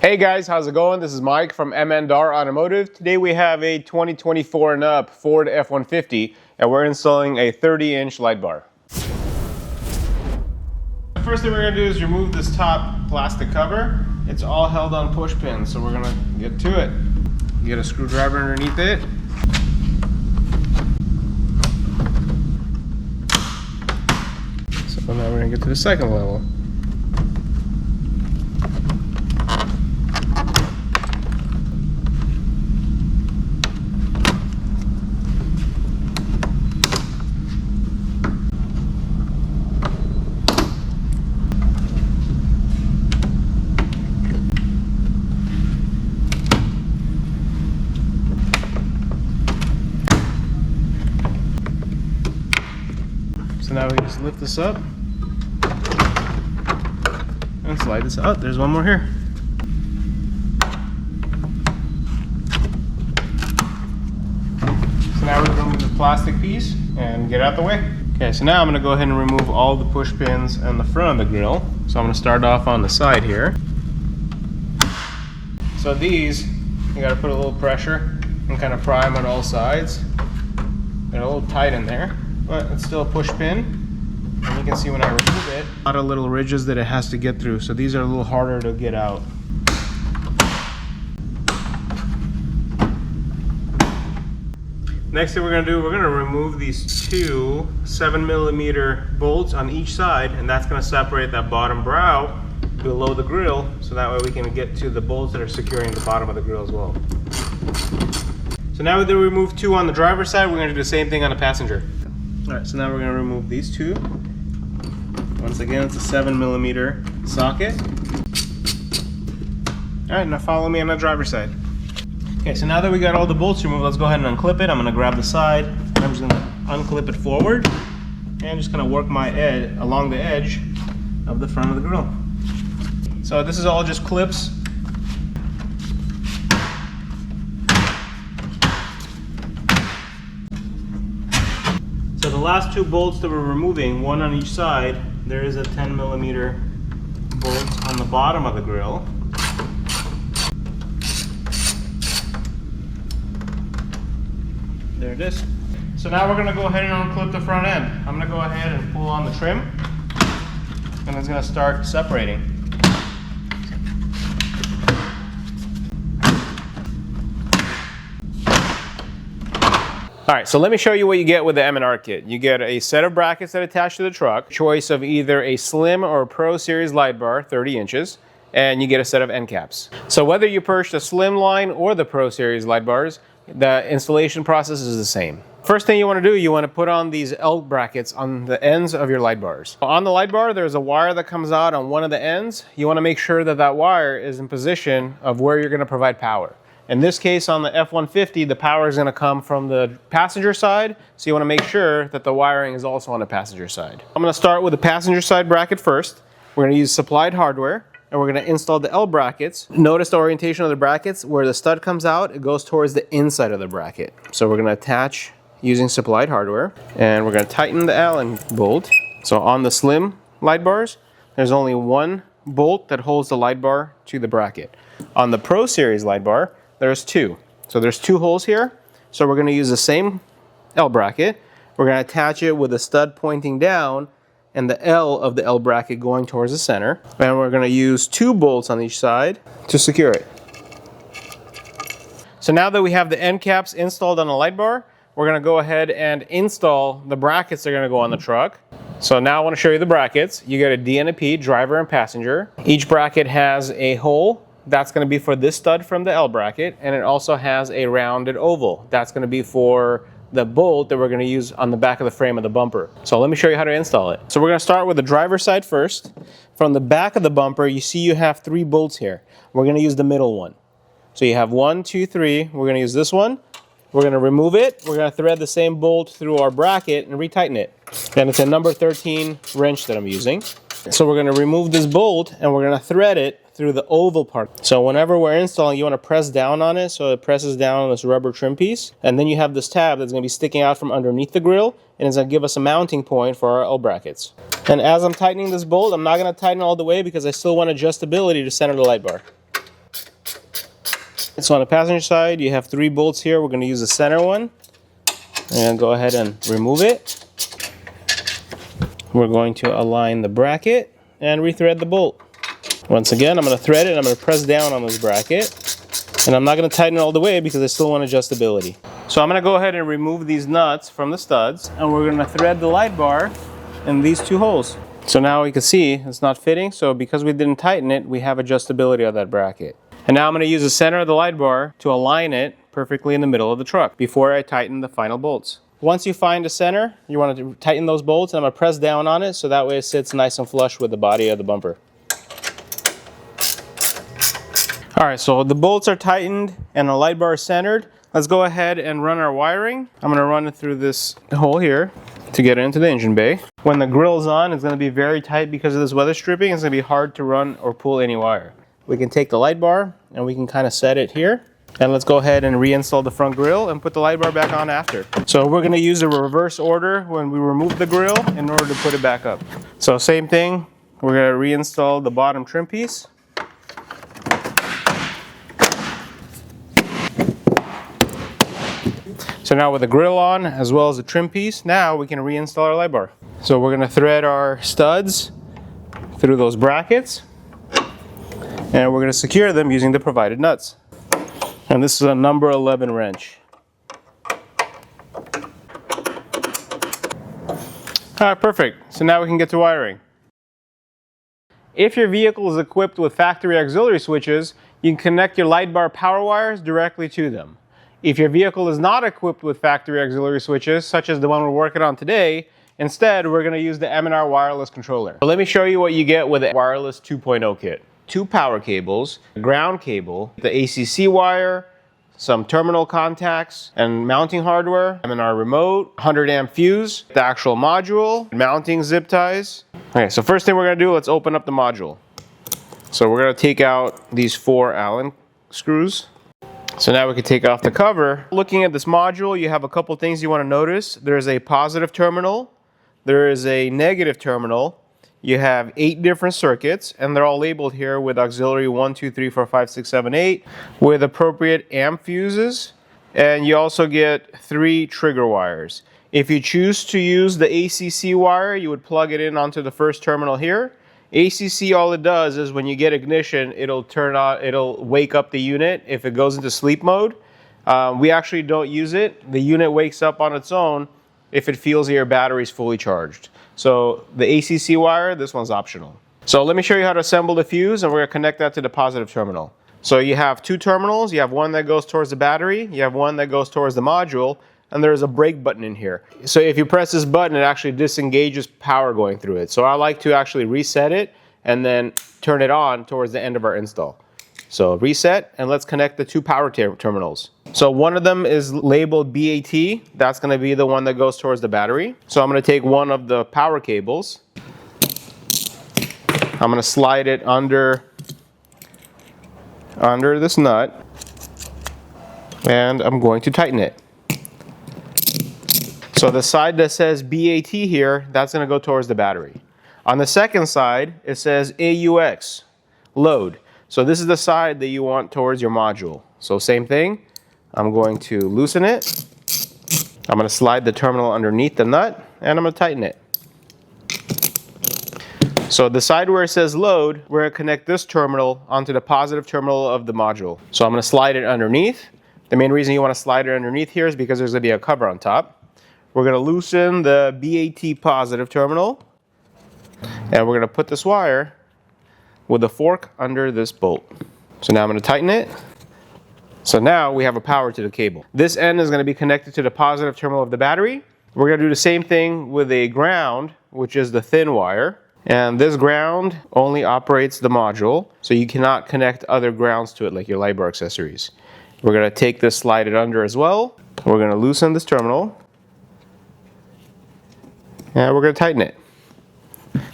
Hey guys, how's it going? This is Mike from M&R Automotive. Today we have a 2024 and up Ford F150 and we're installing a 30-inch light bar. The first thing we're going to do is remove this top plastic cover. It's all held on push pins, so we're going to get to it. You get a screwdriver underneath it. So now we're going to get to the second level. So now we just lift this up and slide this out. There's one more here. So now we're going to remove the plastic piece and get it out the way. Okay, so now I'm going to go ahead and remove all the push pins and the front of the grill. So I'm going to start off on the side here. So these, you got to put a little pressure and kind of pry them on all sides. They're a little tight in there, but it's still a push pin, and you can see when I remove it, a lot of little ridges that it has to get through, so these are a little harder to get out. Next thing we're going to do, we're going to remove these two 7mm bolts on each side, and that's going to separate that bottom brow below the grill, so that way we can get to the bolts that are securing the bottom of the grill as well. So now that we remove two on the driver's side, we're going to do the same thing on the passenger. Alright, so now we're going to remove these two. Once again, it's a 7mm socket. Alright, now follow me on the driver's side. Okay, so now that we got all the bolts removed, let's go ahead and unclip it. I'm going to grab the side, and I'm just going to unclip it forward, and just going to work my edge along the edge of the front of the grill. So this is all just clips. So the last two bolts that we're removing, one on each side, there is a 10mm bolt on the bottom of the grill. There it is. So now we're going to go ahead and unclip the front end. I'm going to go ahead and pull on the trim, and it's going to start separating. Alright, so let me show you what you get with the M&R kit. You get a set of brackets that attach to the truck, choice of either a Slim or a Pro Series light bar, 30 inches, and you get a set of end caps. So whether you purchase the Slim line or the Pro Series light bars, the installation process is the same. First thing you want to do, you want to put on these L brackets on the ends of your light bars. On the light bar, there's a wire that comes out on one of the ends. You want to make sure that that wire is in position of where you're going to provide power. In this case, on the F-150, the power is going to come from the passenger side, so you want to make sure that the wiring is also on the passenger side. I'm going to start with the passenger side bracket first. We're going to use supplied hardware, and we're going to install the L brackets. Notice the orientation of the brackets. Where the stud comes out, it goes towards the inside of the bracket. So we're going to attach using supplied hardware, and we're going to tighten the Allen bolt. So on the Slim light bars, there's only one bolt that holds the light bar to the bracket. On the Pro Series light bar, there's two. So there's two holes here. So we're going to use the same L bracket. We're going to attach it with a stud pointing down and the L of the L bracket going towards the center. And we're going to use two bolts on each side to secure it. So now that we have the end caps installed on the light bar, we're going to go ahead and install the brackets that are going to go on the truck. So now I want to show you the brackets. You get a D and a P, driver and passenger. Each bracket has a hole. That's going to be for this stud from the L bracket, and it also has a rounded oval. That's going to be for the bolt that we're going to use on the back of the frame of the bumper. So let me show you how to install it. So we're going to start with the driver's side first. From the back of the bumper, you see you have three bolts here. We're going to use the middle one. So you have 1, 2, 3. We're going to use this one. We're going to remove it. We're going to thread the same bolt through our bracket and retighten it. And it's a number 13 wrench that I'm using. So we're going to remove this bolt and we're going to thread it through the oval part. So whenever we're installing, you want to press down on it so it presses down on this rubber trim piece. And then you have this tab that's going to be sticking out from underneath the grill, and it's going to give us a mounting point for our L brackets. And as I'm tightening this bolt, I'm not going to tighten all the way because I still want adjustability to center the light bar. So on the passenger side, you have 3 bolts here. We're going to use the center one. And go ahead and remove it. We're going to align the bracket and rethread the bolt. Once again, I'm going to thread it and I'm going to press down on this bracket. And I'm not going to tighten it all the way because I still want adjustability. So I'm going to go ahead and remove these nuts from the studs, and we're going to thread the light bar in these 2 holes. So now you can see it's not fitting, so because we didn't tighten it, we have adjustability of that bracket. And now I'm going to use the center of the light bar to align it perfectly in the middle of the truck before I tighten the final bolts. Once you find the center, you want to tighten those bolts, and I'm going to press down on it so that way it sits nice and flush with the body of the bumper. Alright, so the bolts are tightened and the light bar is centered. Let's go ahead and run our wiring. I'm going to run it through this hole here to get it into the engine bay. When the grille's on, it's going to be very tight because of this weather stripping. It's going to be hard to run or pull any wire. We can take the light bar and we can kind of set it here. And let's go ahead and reinstall the front grille and put the light bar back on after. So we're going to use a reverse order when we remove the grille in order to put it back up. So same thing, we're going to reinstall the bottom trim piece. So now with the grille on as well as the trim piece, now we can reinstall our light bar. So we're going to thread our studs through those brackets and we're going to secure them using the provided nuts. And this is a number 11 wrench. Alright, perfect. So now we can get to wiring. If your vehicle is equipped with factory auxiliary switches, you can connect your light bar power wires directly to them. If your vehicle is not equipped with factory auxiliary switches, such as the one we're working on today, instead we're going to use the M&R wireless controller. So let me show you what you get with a wireless 2.0 kit. 2 power cables, a ground cable, the ACC wire, some terminal contacts and mounting hardware, M&R remote, 100 amp fuse, the actual module, mounting zip ties. Okay, so first thing we're going to do, let's open up the module. So we're going to take out these 4 Allen screws. So now we can take off the cover. Looking at this module, you have a couple things you want to notice. There's a positive terminal, there is a negative terminal. You have 8 different circuits, and they're all labeled here with auxiliary 1, 2, 3, 4, 5, 6, 7, 8, with appropriate amp fuses, and you also get 3 trigger wires. If you choose to use the ACC wire, you would plug it in onto the first terminal here. ACC, all it does is when you get ignition, it'll turn on, it'll wake up the unit if it goes into sleep mode. We actually don't use it. The unit wakes up on its own if it feels your battery is fully charged. So the ACC wire, this one's optional. So let me show you how to assemble the fuse, and we're going to connect that to the positive terminal. So you have 2 terminals. You have one that goes towards the battery, you have one that goes towards the module, and there's a brake button in here. So if you press this button, it actually disengages power going through it. So I like to actually reset it and then turn it on towards the end of our install. So reset, and let's connect the 2 power terminals. So one of them is labeled BAT. That's going to be the one that goes towards the battery. So I'm going to take one of the power cables. I'm going to slide it under this nut, and I'm going to tighten it. So the side that says BAT here, that's going to go towards the battery. On the second side, it says AUX, load. So this is the side that you want towards your module. So same thing. I'm going to loosen it. I'm going to slide the terminal underneath the nut, and I'm going to tighten it. So the side where it says load, we're going to connect this terminal onto the positive terminal of the module. So I'm going to slide it underneath. The main reason you want to slide it underneath here is because there's going to be a cover on top. We're going to loosen the BAT positive terminal, and we're going to put this wire with a fork under this bolt. So now I'm going to tighten it. So now we have a power to the cable. This end is going to be connected to the positive terminal of the battery. We're going to do the same thing with a ground, which is the thin wire. And this ground only operates the module, so you cannot connect other grounds to it like your light bar accessories. We're going to take this, slide it under as well. We're going to loosen this terminal, and we're going to tighten it.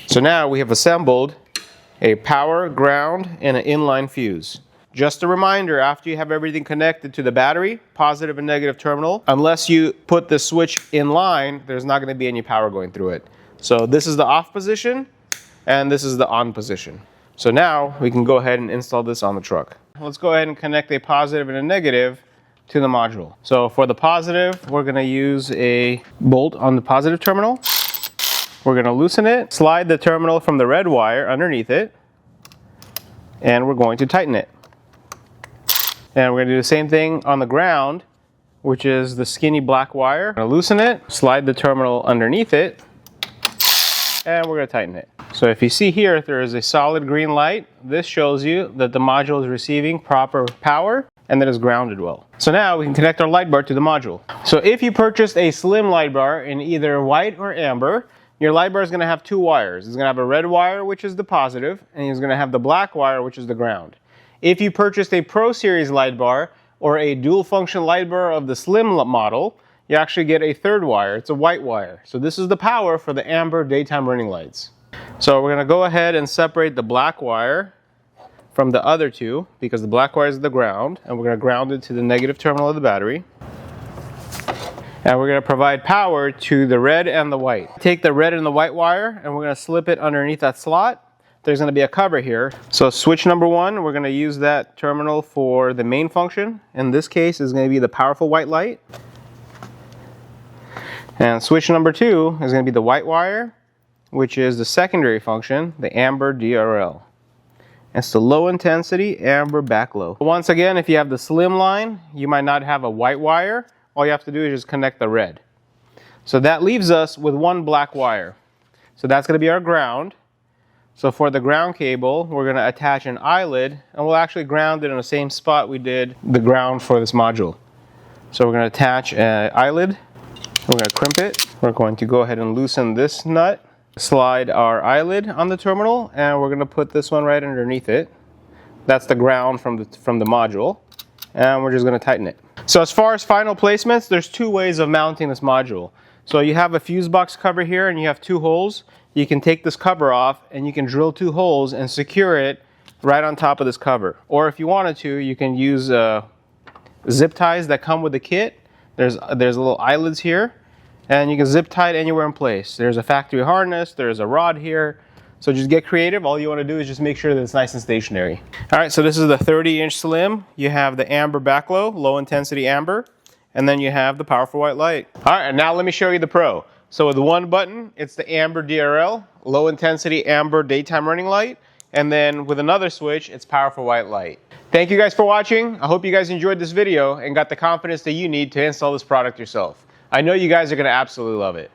So now we have assembled a power, ground, and an inline fuse. Just a reminder, after you have everything connected to the battery, positive and negative terminal, unless you put the switch in line, there's not going to be any power going through it. So this is the off position, and this is the on position. So now we can go ahead and install this on the truck. Let's go ahead and connect a positive and a negative to the module. So for the positive, we're going to use a bolt on the positive terminal. We're going to loosen it, slide the terminal from the red wire underneath it, and we're going to tighten it. And we're going to do the same thing on the ground, which is the skinny black wire. We're going to loosen it, slide the terminal underneath it, and we're going to tighten it. So if you see here, there is a solid green light. This shows you that the module is receiving proper power and that it's grounded well. So now we can connect our light bar to the module. So if you purchased a slim light bar in either white or amber, your light bar is going to have two wires. It's going to have a red wire, which is the positive, and it's going to have the black wire, which is the ground. If you purchased a Pro Series light bar or a dual function light bar of the slim model, you actually get a third wire. It's a white wire. So this is the power for the amber daytime running lights. So we're going to go ahead and separate the black wire from the other two, because the black wire is the ground, and we're going to ground it to the negative terminal of the battery. And we're going to provide power to the red and the white. Take the red and the white wire, and we're going to slip it underneath that slot. There's going to be a cover here. So switch number 1, we're going to use that terminal for the main function. In this case, is going to be the powerful white light. And switch number 2 is going to be the white wire, which is the secondary function, the amber DRL. It's the low intensity amber backglow. Once again, if you have the slim line, you might not have a white wire. All you have to do is just connect the red. So that leaves us with one black wire. So that's going to be our ground. So for the ground cable, we're going to attach an eyelid, and we'll actually ground it in the same spot we did the ground for this module. So we're going to attach an eyelid. We're going to crimp it. We're going to go ahead and loosen this nut. Slide our eyelid on the terminal, and we're going to put this one right underneath it. That's the ground from the module, and we're just going to tighten it. So as far as final placements, there's two ways of mounting this module. So you have a fuse box cover here, and you have two holes. You can take this cover off, and you can drill two holes and secure it right on top of this cover. Or if you wanted to, you can use zip ties that come with the kit. There's little eyelids here, and you can zip tie it anywhere in place. There's a factory harness, there's a rod here. So just get creative. All you want to do is just make sure that it's nice and stationary. All right, so this is the 30-inch slim. You have the amber backglow, low intensity amber, and then you have the powerful white light. All right, and now let me show you the Pro. So with one button, it's the amber DRL, low intensity amber daytime running light, and then with another switch, it's powerful white light. Thank you guys for watching. I hope you guys enjoyed this video and got the confidence that you need to install this product yourself. I know you guys are going to absolutely love it.